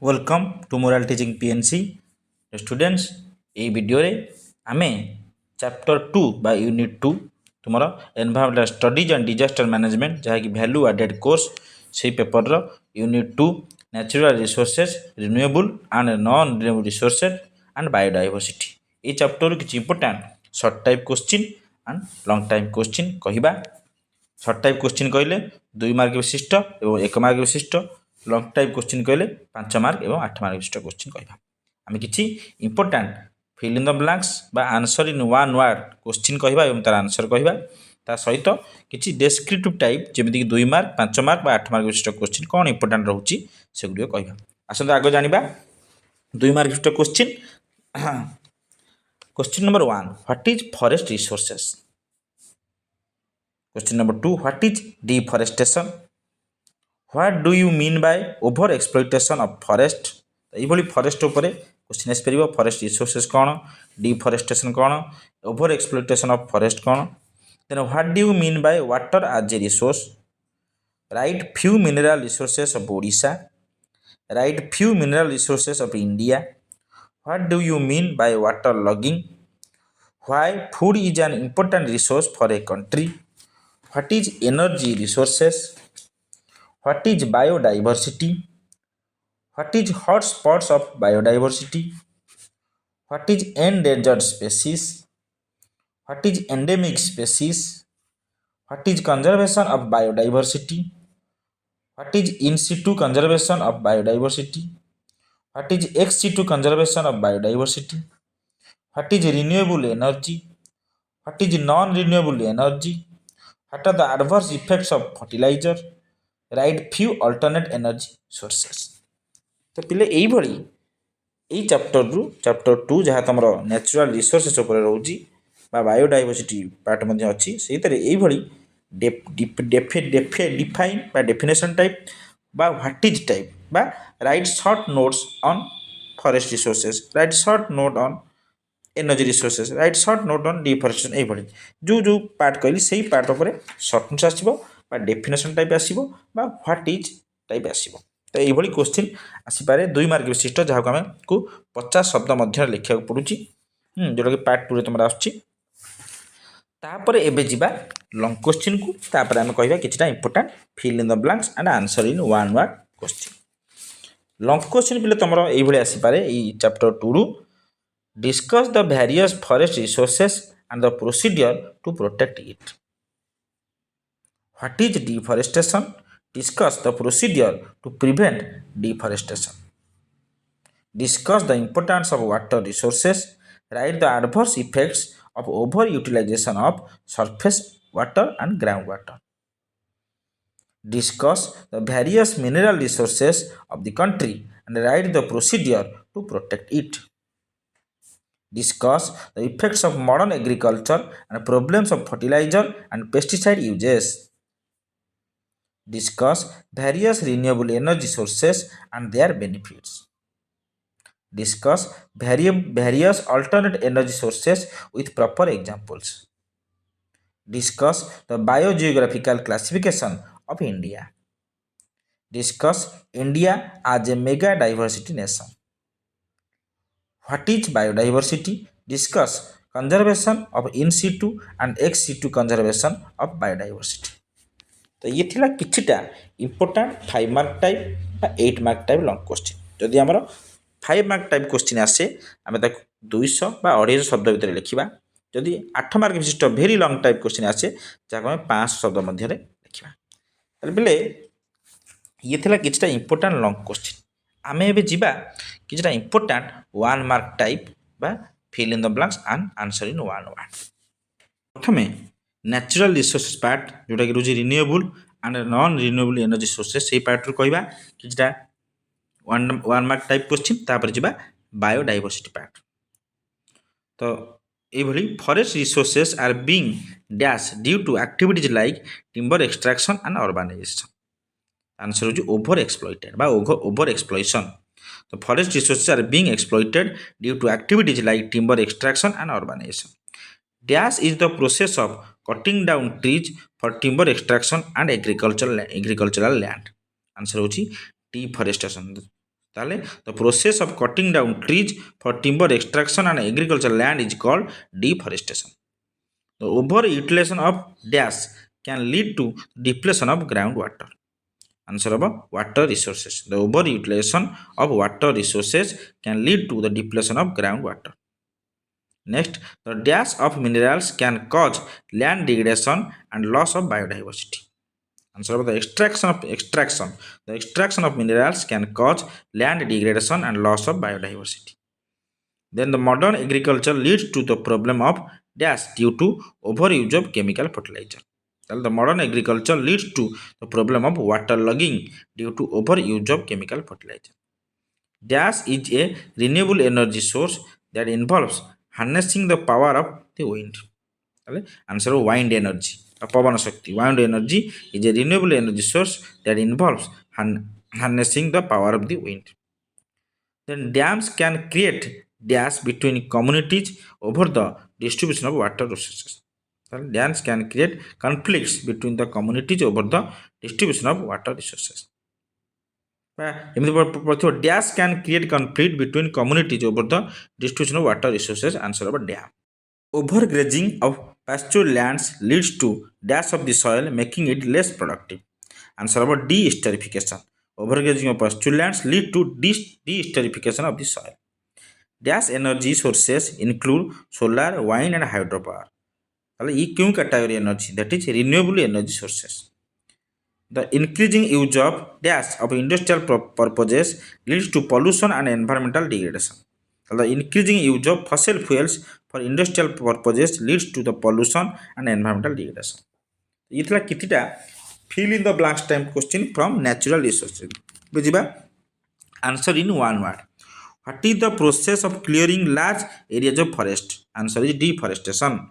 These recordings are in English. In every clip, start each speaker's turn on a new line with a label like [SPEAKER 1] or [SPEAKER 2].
[SPEAKER 1] Welcome to moral teaching PNC students ये video रे आमे चैप्टर 2 बा यूनिट 2 तुमर environmental studies and disaster management जहाँ कि वैल्यू एडेड कोर्स से पेपर रो unit 2 natural resources renewable and non renewable resources and biodiversity ये चैप्टर किसी important short type question and long time question कहवा शॉर्ट टाइप क्वेश्चन कहले 2 mark विशिष्ट और 1 मार्क विशिष्ट लॉन्ग टाइप क्वेश्चन कहले 5 मार्क और 8 मार्क विशिष्ट क्वेश्चन कहवा आम किसी important fill in the blanks बा answer in one word question कहवा और तार आंसर कहवा ता सहित किसी डेस्क्रिप्टिव टाइप जमीक 2 मार्क 5 मार्क 8 मार्क विशिष्ट क्वेश्चन कौन इंपोर्टेंट रोचे से गुड़ कहवा आसत आगे जाना 2 मार्क विशिष्ट question question number 1 what is forest resources question number 2 what is deforestation what do you mean by over exploitation of forest ये फॉरेस्ट उपरे क्वेश्चन आस पार फॉरेस्ट रिसोर्सेस कौन डिफॉरेस्टेशन कौन ओवर एक्सप्लॉइटेशन ऑफ फॉरेस्ट कौन then what do you mean by water as a resource write few mineral resources of Odisha write few mineral resources of India what do you mean by water logging why food is an important resource for a country what is energy resources what is biodiversity what is hotspots of biodiversity what is endangered species what is endemic species what is conservation of biodiversity what is in situ conservation of biodiversity what is ex situ conservation of biodiversity what is renewable energy what is non renewable energy what are the adverse effects of fertiliser write few alternate energy sources तो पिले यही chapter 2 जहाँ तुम natural resources उपर रोची biodiversity part अच्छी से define definition type what is type right short notes on forest resources right short note on energy resources right short note on deforestation ये जो पार्ट कहली से पार्ट उपर शॉर्ट नोट्स आसो definition type आसो what is type आसो तो ये क्वेश्चन आसीपे 2 मार्क विशिष्ट जहाँ को आम को 50 शब्द मध्य लिखा पड़ुची जोटा कि पार्ट 2 तुम आसपर एवं जा लंग क्वेश्चन को तापर आम कह कि important fill in the blanks and answer in one word question long question पे तुम ये आसीपे चैप्टर 2 रु discuss the various forest resources and the procedure to protect it what is deforestation discuss the procedure to prevent deforestation discuss the importance of water resources write the adverse effects of overutilization of surface water and groundwater discuss the various mineral resources of the country and write the procedure to protect it discuss the effects of modern agriculture and problems of fertilizer and pesticide uses discuss various renewable energy sources and their benefits discuss various alternate energy sources with proper examples discuss the biogeographical classification of India discuss India as a mega diversity nation what is biodiversity discuss conservation of in situ and ex situ conservation of biodiversity तो ये थिला किछिटा important 5 mark type 8 mark type long question जदि आमर 5 mark type question आसे आम 200 बा 250 शब्द भितर लिखा जदि 8 मार्क विशिष्ट भेरी लंग टाइप क्वेश्चन आसे जहाँ आम 500 शब्द मध्य लिखा बेले ये थिला किछिटा इंपोर्टेंट लंग क्वेश्चन आम एबे जिबा किछिटा इंपोर्टेंट 1 मार्क टाइप बा fill in the blanks and answer in one word प्रथमे नेचुरल रिसोर्सेस पार्ट जोटा कि रोज renewable and non renewable energy sources से पार्ट कहवा कि 1 मार्क टाइप क्वेश्चन तापर जा बायोडाइवर्सिटी पार्ट तो ये forest resources are being dash due to activities like timber extraction and urbanisation answer हो ओवर एक्सप्लॉइटेड बा ओवर एक्सप्लॉइशन तो forest resources are being exploited due to activities like timber extraction and urbanisation dash is the process of cutting down trees for timber extraction and agricultural land answer होची deforestation ताले the process of cutting down trees for timber extraction and agricultural land is called deforestation. The overutilization of dash can lead to depletion of groundwater. Answer of water resources. The overutilization of water resources can lead to the depletion of groundwater. Next, the dash of minerals can cause land degradation and loss of biodiversity. Answer of the extraction. The extraction of minerals can cause land degradation and loss of biodiversity. Then the modern agriculture leads to the problem of dash due to overuse of chemical fertilizer. The modern agriculture leads to the problem of waterlogging due to overuse of chemical fertilizer. Dash is a renewable energy source that involves harnessing the power of the wind. Answer of wind energy. Pavan Shakti. Wind energy is a renewable energy source that involves harnessing the power of the wind. Then dams can create dash between communities over the distribution of water resources. Dams can create conflicts between the communities over the distribution of water resources. Dash can create conflict between communities over the distribution of water resources. Answer of dam. Overgrazing of pasture lands leads to dash of the soil, making it less productive. Answer about de-esterification. Overgrazing of pasture lands lead to de-esterification of the soil. Dash energy sources include solar, wind and hydropower. ये क्यों category energy? That is renewable energy sources. The increasing use of dash of industrial purposes leads to pollution and environmental degradation. The increasing use of fossil fuels for industrial purposes leads to the pollution and environmental degradation. ये थला कितिटा fill in the blanks type question from natural resources. बुझिबा answer in one word. What is the process of clearing large areas of forest? Answer is deforestation.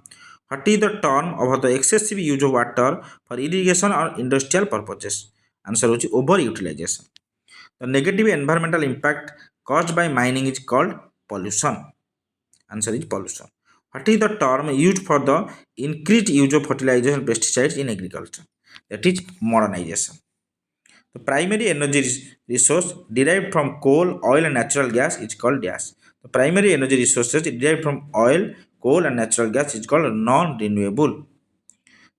[SPEAKER 1] What is the term of the excessive use of water for irrigation or industrial purposes? Answer is overutilization. The negative environmental impact caused by mining is called pollution. Answer is pollution. What is the term used for the increased use of fertilizers and pesticides in agriculture? That is modernization. The primary energy resource derived from coal, oil and natural gas is called dash. The primary energy resources derived from oil, coal and natural gas is called non-renewable.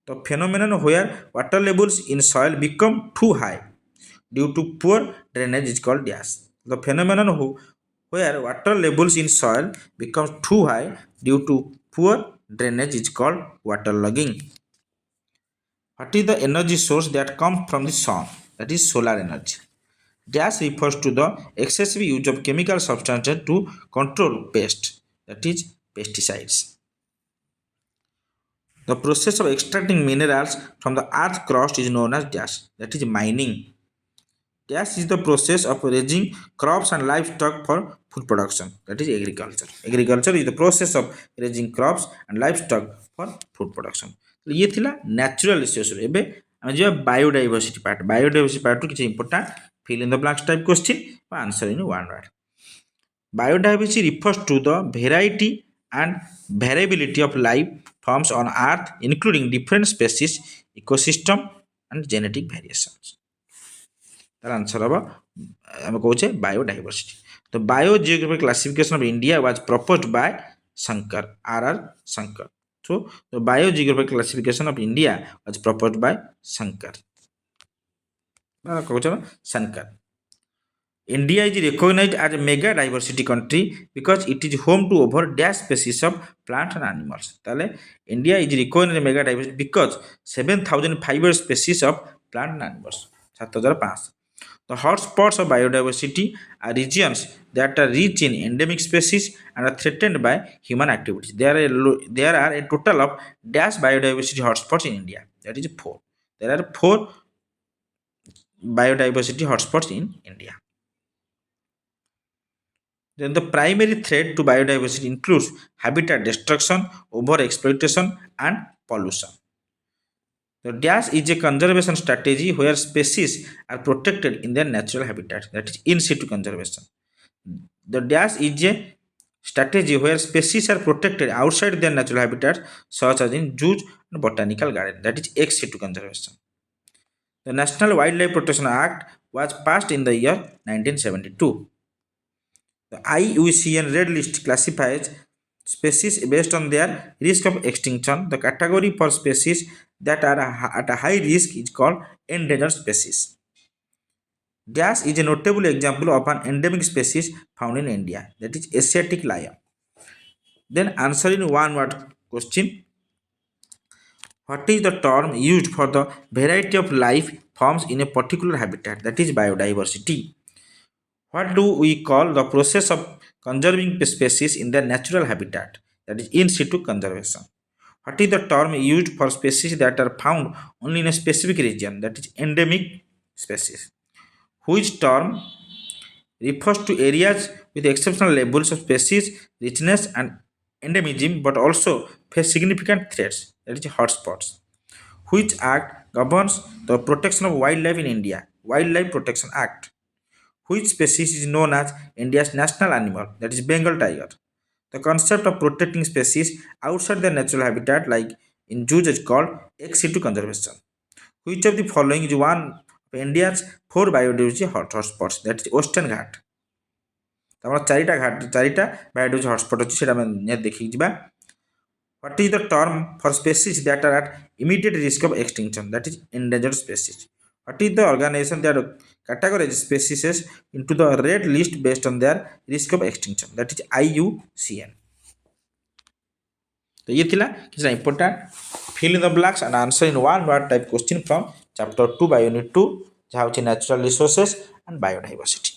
[SPEAKER 1] The phenomenon where water levels in soil become too high due to poor drainage is called dash. The phenomenon where water levels in soil become too high due to poor drainage is called waterlogging. What is the energy source that comes from the sun? That is solar energy. Dash refers to the excessive use of chemical substances to control pests, that is pesticides. The process of extracting minerals from the earth crust is known as dash, that is mining. Dash is the process of raising crops and livestock for food production, that is agriculture. Agriculture is the process of raising crops and livestock for food production. ये थिला natural resource एबे हम जे biodiversity part किछ important fill in the blanks type question or answer in one word. Biodiversity refers to the variety and variability of life forms on earth, including different species, ecosystem and genetic variations. The answer of biodiversity. The biogeographical classification of India was proposed by Shankar, R.R. Shankar. So, the biogeographical classification of India was proposed by Shankar. Shankar. India is recognized as a mega diversity country because it is home to over dash species of plants and animals. Tale India is recognized as a mega diversity because 7,500 species of plant and animals. 7,500. The hotspots of biodiversity are regions that are rich in endemic species and are threatened by human activities. There are a total of dash biodiversity hotspots in India. That is 4. There are 4 biodiversity hotspots in India. Then the primary threat to biodiversity includes habitat destruction, overexploitation, and pollution. The dash is a conservation strategy where species are protected in their natural habitat, that is in situ conservation. The dash is a strategy where species are protected outside their natural habitat, such as in zoos and botanical gardens, that is ex situ conservation. The National Wildlife Protection Act was passed in the year 1972. The IUCN Red List classifies species based on their risk of extinction. The category for species that are at a high risk is called endangered species. Dash is a notable example of an endemic species found in India, that is Asiatic lion. Then answer in one word question. What is the term used for the variety of life forms in a particular habitat, that is biodiversity? What do we call the process of conserving species in their natural habitat, that is in situ conservation? What is the term used for species that are found only in a specific region, that is endemic species? Which term refers to areas with exceptional levels of species richness and endemism but also face significant threats, that is hotspots? Which act governs the protection of wildlife in India? Wildlife Protection Act. Which species is known as India's national animal, that is Bengal tiger? The concept of protecting species outside their natural habitat, like in zoos, is called ex situ conservation. Which of the following is one of India's four biodiversity hotspots, that is Western Ghat? ଆମର ଚାରିଟା biodiversity hotspot ଅଛି, ସେଟା ଆମେ ନିହାତି ଦେଖିକି ଯିବା. What is the term for species that are at immediate risk of extinction, that is endangered species? What is the organization that categorizes species into the red list based on their risk of extinction, that is IUCN? तो ये थिला किछटा important fill in the blanks and answer in one word type question from chapter 2 by unit 2 जहाँ होची natural resources and biodiversity.